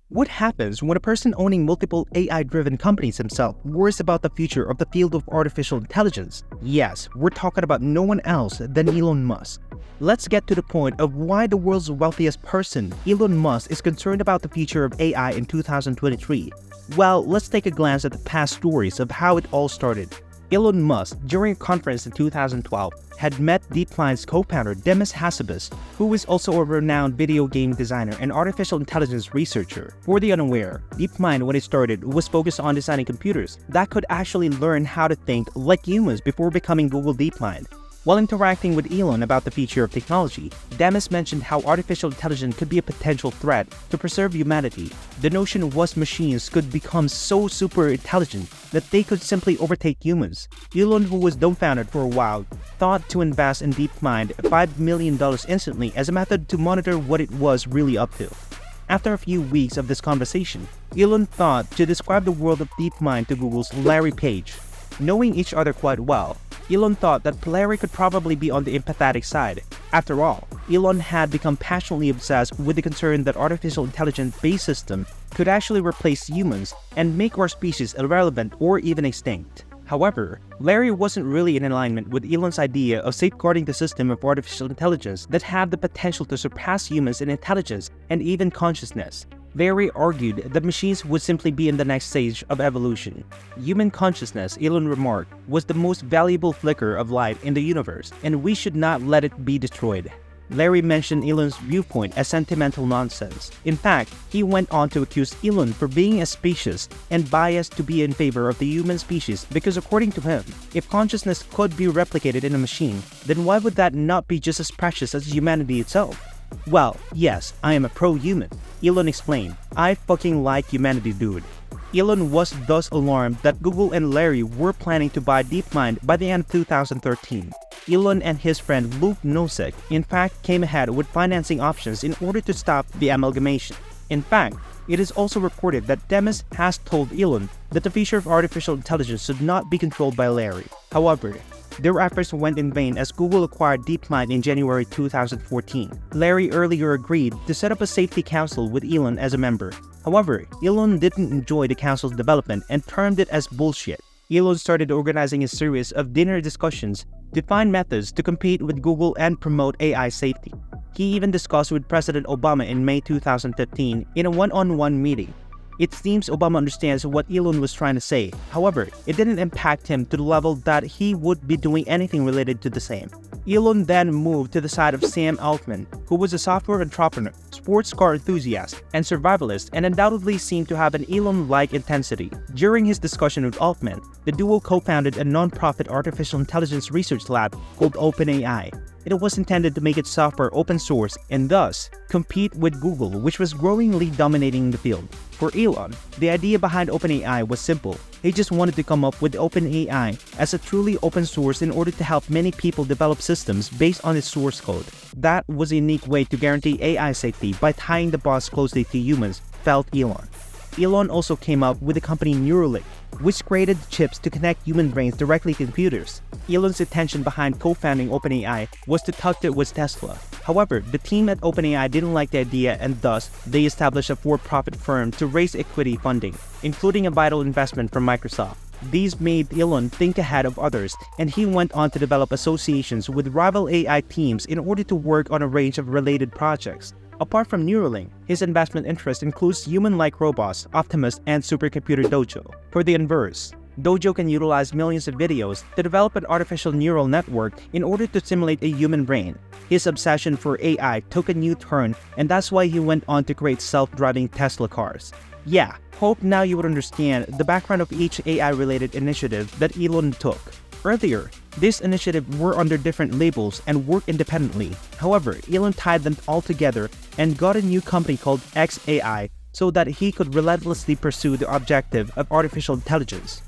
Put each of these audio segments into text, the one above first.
What happens when a person owning multiple AI-driven companies himself worries about the future of the field of artificial intelligence? Yes, we're talking about no one else than Elon Musk. Let's get to the point of why the world's wealthiest person, Elon Musk, is concerned about the future of AI in 2023. Well, let's take a glance at the past stories of how it all started. Elon Musk, during a conference in 2012, had met DeepMind's co-founder Demis Hassabis, who is also a renowned video game designer and artificial intelligence researcher. For the unaware, DeepMind, when it started, was focused on designing computers that could actually learn how to think like humans before becoming Google DeepMind. While interacting with Elon about the future of technology, Demis mentioned how artificial intelligence could be a potential threat to preserve humanity. The notion was machines could become so super intelligent that they could simply overtake humans. Elon, who was dumbfounded for a while, thought to invest in DeepMind $5 million instantly as a method to monitor what it was really up to. After a few weeks of this conversation, Elon thought to describe the world of DeepMind to Google's Larry Page. Knowing each other quite well, Elon thought that Larry could probably be on the empathetic side. After all, Elon had become passionately obsessed with the concern that artificial intelligence-based systems could actually replace humans and make our species irrelevant or even extinct. However, Larry wasn't really in alignment with Elon's idea of safeguarding the system of artificial intelligence that had the potential to surpass humans in intelligence and even consciousness. Larry argued that machines would simply be in the next stage of evolution. Human consciousness, Elon remarked, was the most valuable flicker of light in the universe, and we should not let it be destroyed. Larry mentioned Elon's viewpoint as sentimental nonsense. In fact, he went on to accuse Elon for being a specious and biased to be in favor of the human species because, according to him, if consciousness could be replicated in a machine, then why would that not be just as precious as humanity itself? Well, yes, I am a pro-human, Elon explained. I fucking like humanity, dude. Elon was thus alarmed that Google and Larry were planning to buy DeepMind by the end of 2013. Elon and his friend Luke Nosek in fact came ahead with financing options in order to stop the amalgamation. In fact, it is also reported that Demis has told Elon that the future of artificial intelligence should not be controlled by Larry. However, their efforts went in vain as Google acquired DeepMind in January 2014. Larry earlier agreed to set up a safety council with Elon as a member. However, Elon didn't enjoy the council's development and termed it as bullshit. Elon started organizing a series of dinner discussions to find methods to compete with Google and promote AI safety. He even discussed with President Obama in May 2015 in a one-on-one meeting. It seems Obama understands what Elon was trying to say. However, it didn't impact him to the level that he would be doing anything related to the same. Elon then moved to the side of Sam Altman, who was a software entrepreneur, sports car enthusiast, and survivalist, and undoubtedly seemed to have an Elon-like intensity. During his discussion with Altman, the duo co-founded a non-profit artificial intelligence research lab called OpenAI. It was intended to make its software open source and thus compete with Google, which was growingly dominating the field. For Elon, the idea behind OpenAI was simple. He just wanted to come up with OpenAI as a truly open source in order to help many people develop systems based on its source code. That was a unique way to guarantee AI safety by tying the boss closely to humans, felt Elon. Elon also came up with the company Neuralink, which created chips to connect human brains directly to computers. Elon's intention behind co-founding OpenAI was to tuck it with Tesla. However, the team at OpenAI didn't like the idea and thus they established a for-profit firm to raise equity funding, including a vital investment from Microsoft. These made Elon think ahead of others, and he went on to develop associations with rival AI teams in order to work on a range of related projects. Apart from Neuralink, his investment interest includes human-like robots, Optimus, and supercomputer Dojo. For the inverse, Dojo can utilize millions of videos to develop an artificial neural network in order to simulate a human brain. His obsession for AI took a new turn, and that's why he went on to create self-driving Tesla cars. Yeah, hope now you would understand the background of each AI-related initiative that Elon took. Earlier, these initiatives were under different labels and worked independently. However, Elon tied them all together and got a new company called xAI so that he could relentlessly pursue the objective of artificial intelligence.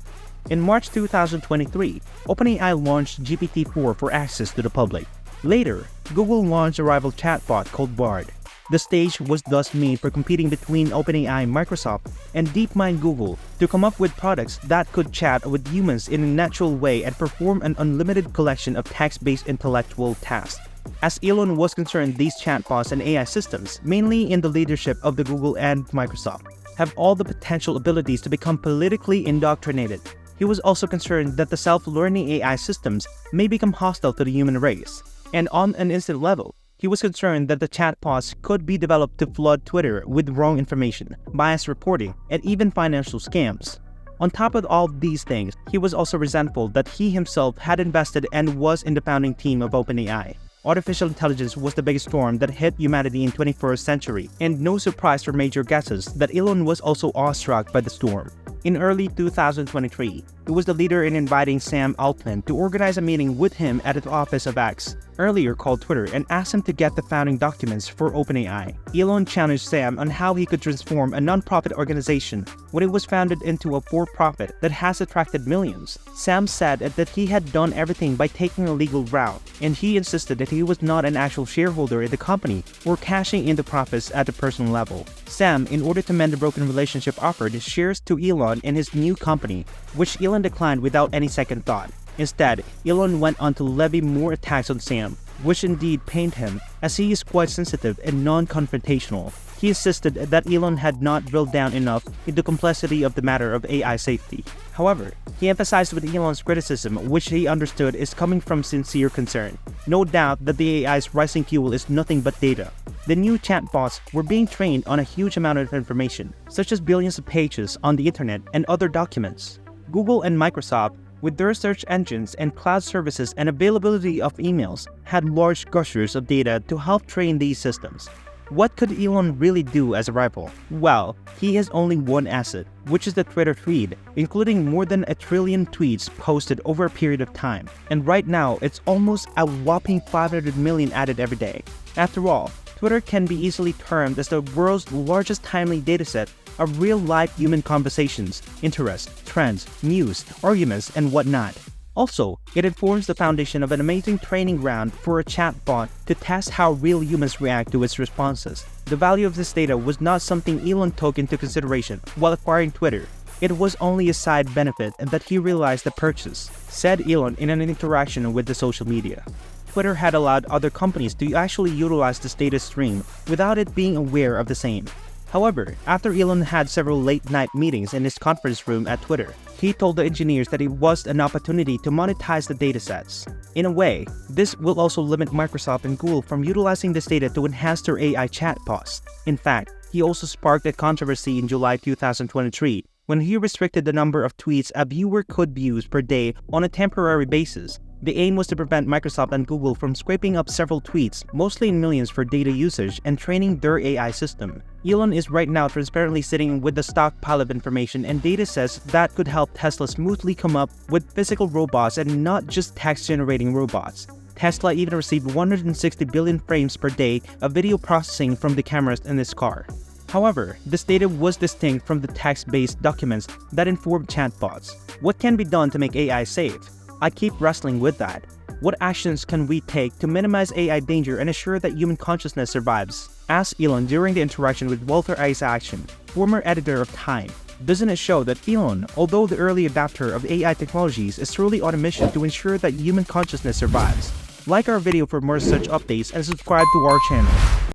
In March 2023, OpenAI launched GPT-4 for access to the public. Later, Google launched a rival chatbot called Bard. The stage was thus made for competing between OpenAI, Microsoft, and DeepMind Google to come up with products that could chat with humans in a natural way and perform an unlimited collection of text-based intellectual tasks. as Elon was concerned these chatbots and AI systems, mainly in the leadership of the Google and Microsoft, have all the potential abilities to become politically indoctrinated. He was also concerned that the self-learning AI systems may become hostile to the human race. And on an instant level, he was concerned that the chatbots could be developed to flood Twitter with wrong information, biased reporting, and even financial scams. On top of all these things, he was also resentful that he himself had invested and was in the founding team of OpenAI. Artificial intelligence was the biggest storm that hit humanity in the 21st century, and no surprise for major guesses that Elon was also awestruck by the storm. In early 2023, he was the leader in inviting Sam Altman to organize a meeting with him at the office of X, earlier called Twitter, and asked him to get the founding documents for OpenAI. Elon challenged Sam on how he could transform a non-profit organization when it was founded into a for-profit that has attracted millions. Sam said that he had done everything by taking a legal route, and he insisted that he was not an actual shareholder in the company or cashing in the profits at the personal level. Sam, in order to mend the broken relationship, offered his shares to Elon in his new company, which Elon declined without any second thought. Instead, Elon went on to levy more attacks on Sam, which indeed pained him, as he is quite sensitive and non-confrontational. He insisted that Elon had not drilled down enough into the complexity of the matter of AI safety. However, he emphasized with Elon's criticism, which he understood is coming from sincere concern. No doubt that the AI's rising fuel is nothing but data. The new chatbots were being trained on a huge amount of information, such as billions of pages on the internet and other documents. Google and Microsoft, with their search engines and cloud services and availability of emails, had large gushers of data to help train these systems. What could Elon really do as a rival? Well, he has only one asset, which is the Twitter feed, including more than 1 trillion tweets posted over a period of time. And right now, it's almost a whopping 500 million added every day. After all, Twitter can be easily termed as the world's largest timely dataset of real-life human conversations, interests, trends, news, arguments, and whatnot. Also, it informs the foundation of an amazing training ground for a chatbot to test how real humans react to its responses. The value of this data was not something Elon took into consideration while acquiring Twitter. It was only a side benefit that he realized the purchase, said Elon in an interaction with the social media. Twitter had allowed other companies to actually utilize this data stream without it being aware of the same. However, after Elon had several late-night meetings in his conference room at Twitter, he told the engineers that it was an opportunity to monetize the datasets. In a way, this will also limit Microsoft and Google from utilizing this data to enhance their AI chatbots. In fact, he also sparked a controversy in July 2023 when he restricted the number of tweets a viewer could view per day on a temporary basis. The aim was to prevent Microsoft and Google from scraping up several tweets, mostly in millions, for data usage and training their AI system. Elon is right now transparently sitting with the stockpile of information and datasets that could help Tesla smoothly come up with physical robots and not just text-generating robots. Tesla even received 160 billion frames per day of video processing from the cameras in its car. However, this data was distinct from the text-based documents that informed chatbots. What can be done to make AI safe? I keep wrestling with that. What actions can we take to minimize AI danger and ensure that human consciousness survives? Asked Elon during the interaction with Walter Isaacson, former editor of Time. Doesn't it show that Elon, although the early adopter of AI technologies, is truly on a mission to ensure that human consciousness survives? Like our video for more such updates and subscribe to our channel.